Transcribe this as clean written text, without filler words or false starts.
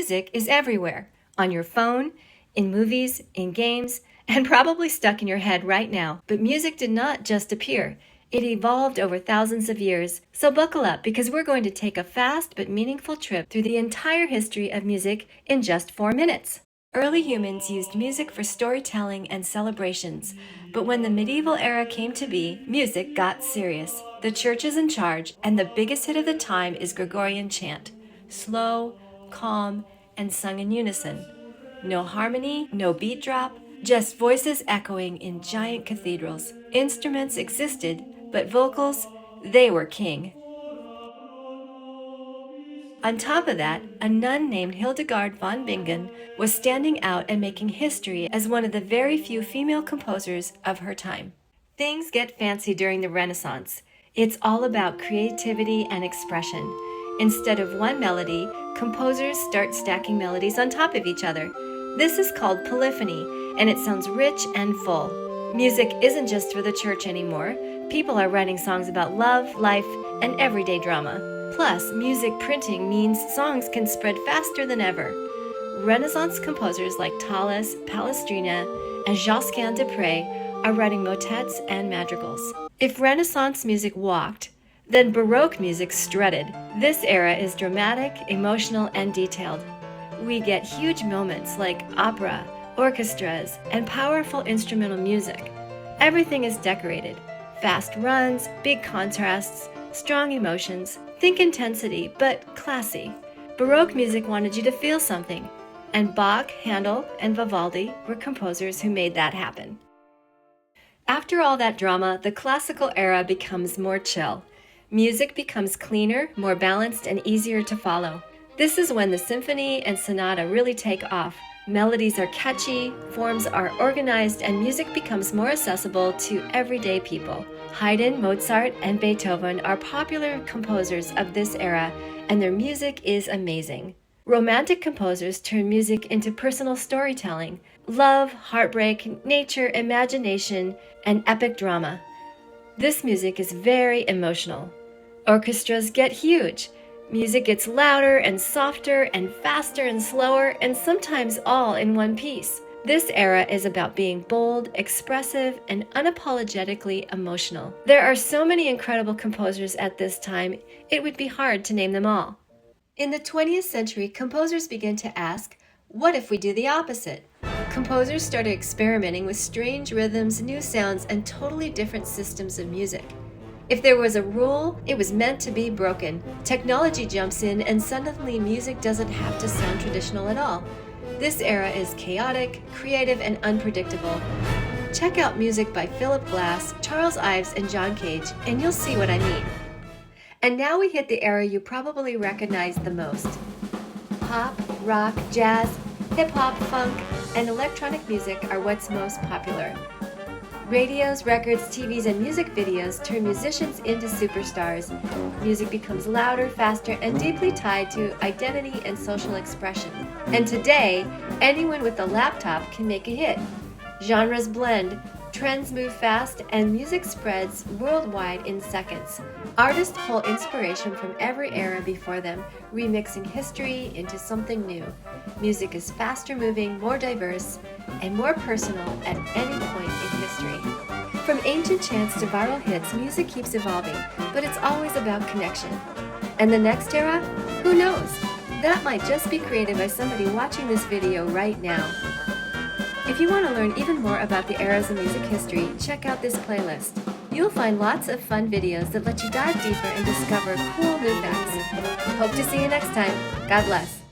music is everywhere, on your phone, in movies, in games, and probably stuck in your head right now. But music did not just appear. It evolved over thousands of years. So buckle up, because we're going to take a fast but meaningful trip through the entire history of music in just 4 minutes. Early humans used music for storytelling and celebrations, but when the medieval era came to be, music got serious. The church is in charge, and the biggest hit of the time is Gregorian chant. Slow, calm, and sung in unison. No harmony, no beat drop, just voices echoing in giant cathedrals. Instruments existed, but vocals, they were king. On top of that, a nun named Hildegard von Bingen was standing out and making history as one of the very few female composers of her time. Things get fancy during the Renaissance. It's all about creativity and expression. Instead of one melody, composers start stacking melodies on top of each other. This is called polyphony, and it sounds rich and full. Music isn't just for the church anymore. People are writing songs about love, life, and everyday drama. Plus, music printing means songs can spread faster than ever. Renaissance composers like Tallis, Palestrina, and Josquin des Prez are writing motets and madrigals. If Renaissance music walked, then Baroque music strutted. This era is dramatic, emotional, and detailed. We get huge moments like opera, orchestras, and powerful instrumental music. Everything is decorated. Fast runs, big contrasts, strong emotions. Think intensity, but classy. Baroque music wanted you to feel something, and Bach, Handel, and Vivaldi were composers who made that happen. After all that drama, the classical era becomes more chill. Music becomes cleaner, more balanced, and easier to follow. This is when the symphony and sonata really take off. Melodies are catchy, forms are organized, and music becomes more accessible to everyday people. Haydn, Mozart, and Beethoven are popular composers of this era, and their music is amazing. Romantic composers turn music into personal storytelling. Love, heartbreak, nature, imagination, and epic drama. This music is very emotional. Orchestras get huge. Music gets louder and softer and faster and slower, and sometimes all in one piece. This era is about being bold, expressive, and unapologetically emotional. There are so many incredible composers at this time, it would be hard to name them all. In the 20th century, composers began to ask, what if we do the opposite? Composers started experimenting with strange rhythms, new sounds, and totally different systems of music. If there was a rule, it was meant to be broken. Technology jumps in, and suddenly music doesn't have to sound traditional at all. This era is chaotic, creative, and unpredictable. Check out music by Philip Glass, Charles Ives, and John Cage, and you'll see what I mean. And now we hit the era you probably recognize the most. Pop, rock, jazz, hip-hop, funk, and electronic music are what's most popular. Radios, records, TVs, and music videos turn musicians into superstars. Music becomes louder, faster, and deeply tied to identity and social expression. And today, anyone with a laptop can make a hit. Genres blend, trends move fast, and music spreads worldwide in seconds. Artists pull inspiration from every era before them, remixing history into something new. Music is faster moving, more diverse, and more personal at any point in history. From ancient chants to viral hits, music keeps evolving, but it's always about connection. And the next era? Who knows? That might just be created by somebody watching this video right now. If you want to learn even more about the eras of music history, check out this playlist. You'll find lots of fun videos that let you dive deeper and discover cool new facts. Hope to see you next time. God bless.